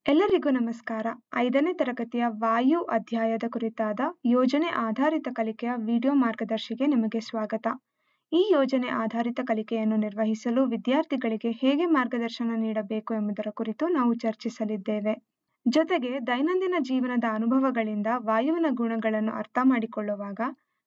ಎಲ್ಲರಿಗೂ ನಮಸ್ಕಾರ. 5ನೇ ತರಗತಿಯ ವಾಯು ಅಧ್ಯಾಯದ ಕುರಿತಾದ ಯೋಜನೆ ಆಧಾರಿತ ಕಲಿಕೆಯ ವಿಡಿಯೋ ಮಾರ್ಗದರ್ಶಿಗೆ ನಿಮಗೆ ಸ್ವಾಗತ. ಈ ಯೋಜನೆ ಆಧಾರಿತ ಕಲಿಕೆಯನ್ನು ನಿರ್ವಹಿಸಲು ವಿದ್ಯಾರ್ಥಿಗಳಿಗೆ ಹೇಗೆ ಮಾರ್ಗದರ್ಶನ ನೀಡಬೇಕು ಎಂಬುದರ ಕುರಿತು ನಾವು ಚರ್ಚಿಸಲಿದ್ದೇವೆ. ಜೊತೆಗೆ ದೈನಂದಿನ ಜೀವನದ ಅನುಭವಗಳಿಂದ ವಾಯುವಿನ ಗುಣಗಳನ್ನು ಅರ್ಥ ಮಾಡಿಕೊಳ್ಳುವಾಗ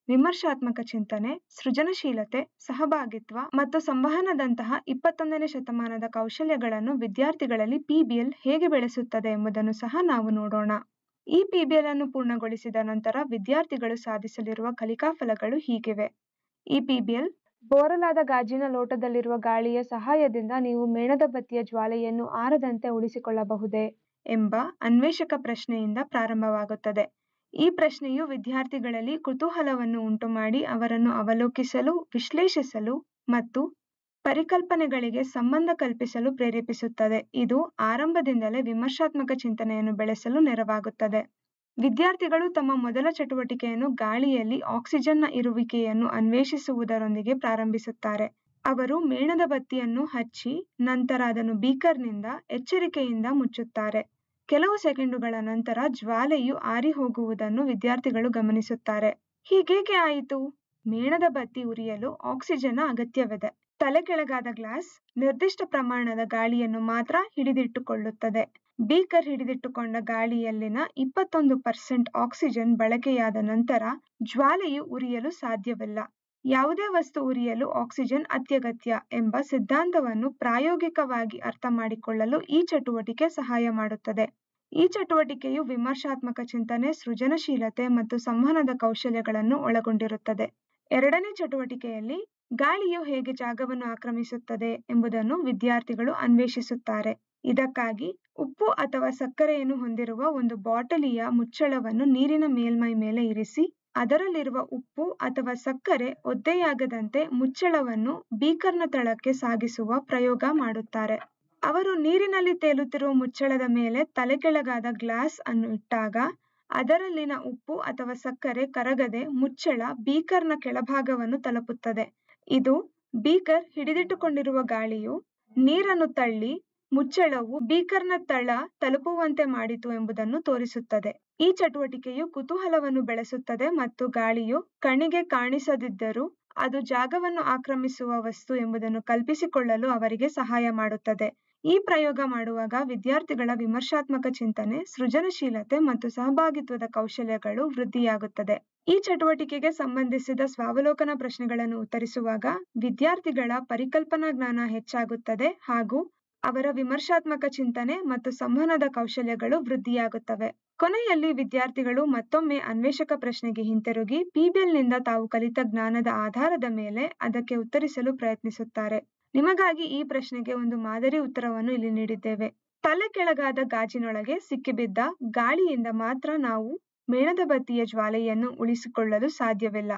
ವಿಮರ್ಶಾತ್ಮಕ ಚಿಂತನೆ, ಸೃಜನಶೀಲತೆ, ಸಹಭಾಗಿತ್ವ ಮತ್ತು ಸಂವಹನದಂತಹ 21ನೇ ಶತಮಾನದ ಕೌಶಲ್ಯಗಳನ್ನು ವಿದ್ಯಾರ್ಥಿಗಳಲ್ಲಿ PBL ಹೇಗೆ ಬೆಳೆಸುತ್ತದೆ ಎಂಬುದನ್ನು ಸಹ ನಾವು ನೋಡೋಣ. ಈ PBL ಅನ್ನು ಪೂರ್ಣಗೊಳಿಸಿದ ನಂತರ ವಿದ್ಯಾರ್ಥಿಗಳು ಸಾಧಿಸಲಿರುವ ಕಲಿಕಾ ಫಲಗಳು ಹೀಗಿವೆ. ಈ PBL ಬೋರಲಾದ ಗಾಜಿನ ಲೋಟದಲ್ಲಿರುವ ಗಾಳಿಯ ಸಹಾಯದಿಂದ ನೀವು ಮೇಣದ ಬತ್ತಿಯ ಜ್ವಾಲೆಯನ್ನು ಆರದಂತೆ ಉಳಿಸಿಕೊಳ್ಳಬಹುದೇ ಎಂಬ ಅನ್ವೇಷಕ ಪ್ರಶ್ನೆಯಿಂದ ಪ್ರಾರಂಭವಾಗುತ್ತದೆ. ಈ ಪ್ರಶ್ನೆಯು ವಿದ್ಯಾರ್ಥಿಗಳಲ್ಲಿ ಕುತೂಹಲವನ್ನು ಉಂಟುಮಾಡಿ ಅವರನ್ನು ಅವಲೋಕಿಸಲು, ವಿಶ್ಲೇಷಿಸಲು ಮತ್ತು ಪರಿಕಲ್ಪನೆಗಳಿಗೆ ಸಂಬಂಧ ಕಲ್ಪಿಸಲು ಪ್ರೇರೇಪಿಸುತ್ತದೆ. ಇದು ಆರಂಭದಿಂದಲೇ ವಿಮರ್ಶಾತ್ಮಕ ಚಿಂತನೆಯನ್ನು ಬೆಳೆಸಲು ನೆರವಾಗುತ್ತದೆ. ವಿದ್ಯಾರ್ಥಿಗಳು ತಮ್ಮ ಮೊದಲ ಚಟುವಟಿಕೆಯನ್ನು ಗಾಳಿಯಲ್ಲಿ ಆಕ್ಸಿಜನ್ನ ಇರುವಿಕೆಯನ್ನು ಅನ್ವೇಷಿಸುವುದರೊಂದಿಗೆ ಪ್ರಾರಂಭಿಸುತ್ತಾರೆ. ಅವರು ಮೇಣದ ಬತ್ತಿಯನ್ನು ಹಚ್ಚಿ ನಂತರ ಅದನ್ನು ಬೀಕರ್ನಿಂದ ಎಚ್ಚರಿಕೆಯಿಂದ ಮುಚ್ಚುತ್ತಾರೆ. ಕೆಲವು ಸೆಕೆಂಡುಗಳ ನಂತರ ಜ್ವಾಲೆಯು ಆರಿ ಹೋಗುವುದನ್ನು ವಿದ್ಯಾರ್ಥಿಗಳು ಗಮನಿಸುತ್ತಾರೆ. ಹೀಗೇಕೆ ಆಯಿತು? ಮೇಣದ ಬತ್ತಿ ಉರಿಯಲು ಆಕ್ಸಿಜನ್ನ ಅಗತ್ಯವಿದೆ. ತಲೆ ಕೆಳಗಾದ ಗ್ಲಾಸ್ ನಿರ್ದಿಷ್ಟ ಪ್ರಮಾಣದ ಗಾಳಿಯನ್ನು ಮಾತ್ರ ಹಿಡಿದಿಟ್ಟುಕೊಳ್ಳುತ್ತದೆ. ಬೀಕರ್ ಹಿಡಿದಿಟ್ಟುಕೊಂಡ ಗಾಳಿಯಲ್ಲಿನ 21% ಆಕ್ಸಿಜನ್ ಬಳಕೆಯಾದ ನಂತರ ಜ್ವಾಲೆಯು ಉರಿಯಲು ಸಾಧ್ಯವಿಲ್ಲ. ಯಾವುದೇ ವಸ್ತು ಉರಿಯಲು ಆಕ್ಸಿಜನ್ ಅತ್ಯಗತ್ಯ ಎಂಬ ಸಿದ್ಧಾಂತವನ್ನು ಪ್ರಾಯೋಗಿಕವಾಗಿ ಅರ್ಥ ಮಾಡಿಕೊಳ್ಳಲು ಈ ಚಟುವಟಿಕೆ ಸಹಾಯ ಮಾಡುತ್ತದೆ. ಈ ಚಟುವಟಿಕೆಯು ವಿಮರ್ಶಾತ್ಮಕ ಚಿಂತನೆ, ಸೃಜನಶೀಲತೆ ಮತ್ತು ಸಂವಹನದ ಕೌಶಲ್ಯಗಳನ್ನು ಒಳಗೊಂಡಿರುತ್ತದೆ. ಎರಡನೇ ಚಟುವಟಿಕೆಯಲ್ಲಿ ಗಾಳಿಯು ಹೇಗೆ ಜಾಗವನ್ನು ಆಕ್ರಮಿಸುತ್ತದೆ ಎಂಬುದನ್ನು ವಿದ್ಯಾರ್ಥಿಗಳು ಅನ್ವೇಷಿಸುತ್ತಾರೆ. ಇದಕ್ಕಾಗಿ ಉಪ್ಪು ಅಥವಾ ಸಕ್ಕರೆಯನ್ನು ಹೊಂದಿರುವ ಒಂದು ಬಾಟಲಿಯ ಮುಚ್ಚಳವನ್ನು ನೀರಿನ ಮೇಲ್ಮೈ ಮೇಲೆ ಇರಿಸಿ ಅದರಲ್ಲಿರುವ ಉಪ್ಪು ಅಥವಾ ಸಕ್ಕರೆ ಒದ್ದೆಯಾಗದಂತೆ ಮುಚ್ಚಳವನ್ನು ಬೀಕರ್ನ ತಳಕ್ಕೆ ಸಾಗಿಸುವ ಪ್ರಯೋಗ ಮಾಡುತ್ತಾರೆ. ಅವರು ನೀರಿನಲ್ಲಿ ತೇಲುತ್ತಿರುವ ಮುಚ್ಚಳದ ಮೇಲೆ ತಲೆಕೆಳಗಾದ ಗ್ಲಾಸ್ ಅನ್ನು ಇಟ್ಟಾಗ ಅದರಲ್ಲಿನ ಉಪ್ಪು ಅಥವಾ ಸಕ್ಕರೆ ಕರಗದೆ ಮುಚ್ಚಳ ಬೀಕರ್ನ ಕೆಳಭಾಗವನ್ನು ತಲುಪುತ್ತದೆ. ಇದು ಬೀಕರ್ ಹಿಡಿದಿಟ್ಟುಕೊಂಡಿರುವ ಗಾಳಿಯು ನೀರನ್ನು ತಳ್ಳಿ ಮುಚ್ಚಳವು ಬೀಕರ್ನ ತಳ ತಲುಪುವಂತೆ ಮಾಡಿತು ಎಂಬುದನ್ನು ತೋರಿಸುತ್ತದೆ. ಈ ಚಟುವಟಿಕೆಯು ಕುತೂಹಲವನ್ನು ಬೆಳೆಸುತ್ತದೆ ಮತ್ತು ಗಾಳಿಯು ಕಣ್ಣಿಗೆ ಕಾಣಿಸದಿದ್ದರೂ ಅದು ಜಾಗವನ್ನು ಆಕ್ರಮಿಸುವ ವಸ್ತು ಎಂಬುದನ್ನು ಕಲ್ಪಿಸಿಕೊಳ್ಳಲು ಅವರಿಗೆ ಸಹಾಯ ಮಾಡುತ್ತದೆ. ಈ ಪ್ರಯೋಗ ಮಾಡುವಾಗ ವಿದ್ಯಾರ್ಥಿಗಳ ವಿಮರ್ಶಾತ್ಮಕ ಚಿಂತನೆ, ಸೃಜನಶೀಲತೆ ಮತ್ತು ಸಹಭಾಗಿತ್ವದ ಕೌಶಲ್ಯಗಳು ವೃದ್ಧಿಯಾಗುತ್ತದೆ. ಈ ಚಟುವಟಿಕೆಗೆ ಸಂಬಂಧಿಸಿದ ಸ್ವಾವಲೋಕನ ಪ್ರಶ್ನೆಗಳನ್ನು ಉತ್ತರಿಸುವಾಗ ವಿದ್ಯಾರ್ಥಿಗಳ ಪರಿಕಲ್ಪನಾ ಜ್ಞಾನ ಹೆಚ್ಚಾಗುತ್ತದೆ ಹಾಗೂ ಅವರ ವಿಮರ್ಶಾತ್ಮಕ ಚಿಂತನೆ ಮತ್ತು ಸಂವಹನದ ಕೌಶಲ್ಯಗಳು ವೃದ್ಧಿಯಾಗುತ್ತವೆ. ಕೊನೆಯಲ್ಲಿ ವಿದ್ಯಾರ್ಥಿಗಳು ಮತ್ತೊಮ್ಮೆ ಅನ್ವೇಷಕ ಪ್ರಶ್ನೆಗೆ ಹಿಂತಿರುಗಿ PBLನಿಂದ ತಾವು ಕಲಿತ ಜ್ಞಾನದ ಆಧಾರದ ಮೇಲೆ ಅದಕ್ಕೆ ಉತ್ತರಿಸಲು ಪ್ರಯತ್ನಿಸುತ್ತಾರೆ. ನಿಮಗಾಗಿ ಈ ಪ್ರಶ್ನೆಗೆ ಒಂದು ಮಾದರಿ ಉತ್ತರವನ್ನು ಇಲ್ಲಿ ನೀಡಿದ್ದೇವೆ. ತಲೆ ಕೆಳಗಾದ ಗಾಜಿನೊಳಗೆ ಸಿಕ್ಕಿಬಿದ್ದ ಗಾಳಿಯಿಂದ ಮಾತ್ರ ನಾವು ಮೇಣದ ಬತ್ತಿಯ ಜ್ವಾಲೆಯನ್ನು ಉಳಿಸಿಕೊಳ್ಳಲು ಸಾಧ್ಯವಿಲ್ಲ,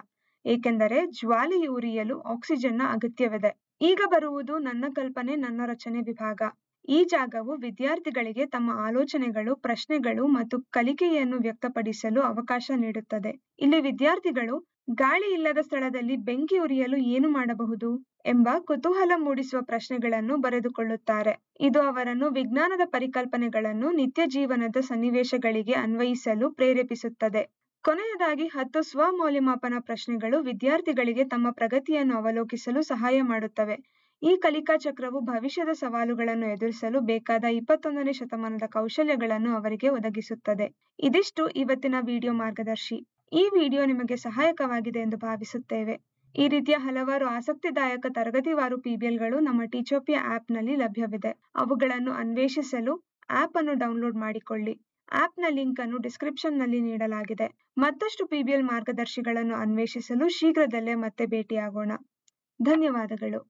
ಏಕೆಂದರೆ ಜ್ವಾಲೆಯು ಉರಿಯಲು ಆಕ್ಸಿಜನ್ನ ಅಗತ್ಯವಿದೆ. ಈಗ ಬರುವುದು ನನ್ನ ಕಲ್ಪನೆ, ನನ್ನ ರಚನೆ ವಿಭಾಗ. ಈ ಜಾಗವು ವಿದ್ಯಾರ್ಥಿಗಳಿಗೆ ತಮ್ಮ ಆಲೋಚನೆಗಳು, ಪ್ರಶ್ನೆಗಳು ಮತ್ತು ಕಲಿಕೆಯನ್ನು ವ್ಯಕ್ತಪಡಿಸಲು ಅವಕಾಶ ನೀಡುತ್ತದೆ. ಇಲ್ಲಿ ವಿದ್ಯಾರ್ಥಿಗಳು ಗಾಳಿ ಇಲ್ಲದ ಸ್ಥಳದಲ್ಲಿ ಬೆಂಕಿ ಉರಿಯಲು ಏನು ಮಾಡಬಹುದು ಎಂಬ ಕುತೂಹಲ ಮೂಡಿಸುವ ಪ್ರಶ್ನೆಗಳನ್ನು ಬರೆದುಕೊಳ್ಳುತ್ತಾರೆ. ಇದು ಅವರನ್ನು ವಿಜ್ಞಾನದ ಪರಿಕಲ್ಪನೆಗಳನ್ನು ನಿತ್ಯ ಜೀವನದ ಸನ್ನಿವೇಶಗಳಿಗೆ ಅನ್ವಯಿಸಲು ಪ್ರೇರೇಪಿಸುತ್ತದೆ. ಕೊನೆಯದಾಗಿ 10 ಸ್ವ-ಮೌಲ್ಯಮಾಪನ ಪ್ರಶ್ನೆಗಳು ವಿದ್ಯಾರ್ಥಿಗಳಿಗೆ ತಮ್ಮ ಪ್ರಗತಿಯನ್ನು ಅವಲೋಕಿಸಲು ಸಹಾಯ ಮಾಡುತ್ತವೆ. ಈ ಕಲಿಕಾ ಚಕ್ರವು ಭವಿಷ್ಯದ ಸವಾಲುಗಳನ್ನು ಎದುರಿಸಲು ಬೇಕಾದ 21ನೇ ಶತಮಾನದ ಕೌಶಲ್ಯಗಳನ್ನು ಅವರಿಗೆ ಒದಗಿಸುತ್ತದೆ. ಇದಿಷ್ಟು ಇವತ್ತಿನ ವಿಡಿಯೋ ಮಾರ್ಗದರ್ಶಿ. ಈ ವಿಡಿಯೋ ನಿಮಗೆ ಸಹಾಯಕವಾಗಿದೆ ಎಂದು ಭಾವಿಸುತ್ತೇವೆ. ಈ ರೀತಿಯ ಹಲವಾರು ಆಸಕ್ತಿದಾಯಕ ತರಗತಿವಾರು PBLಗಳು ನಮ್ಮ ಟೀಚೋಪಿಯಾ ಆಪ್ನಲ್ಲಿ ಲಭ್ಯವಿದೆ. ಅವುಗಳನ್ನು ಅನ್ವೇಷಿಸಲು ಆಪ್ ಅನ್ನು ಡೌನ್ಲೋಡ್ ಮಾಡಿಕೊಳ್ಳಿ. ಆಪ್ನ ಲಿಂಕ್ ಅನ್ನು ಡಿಸ್ಕ್ರಿಪ್ಷನ್ನಲ್ಲಿ ನೀಡಲಾಗಿದೆ. ಮತ್ತಷ್ಟು PBL ಮಾರ್ಗದರ್ಶಿಗಳನ್ನು ಅನ್ವೇಷಿಸಲು ಶೀಘ್ರದಲ್ಲೇ ಮತ್ತೆ ಭೇಟಿಯಾಗೋಣ. ಧನ್ಯವಾದಗಳು.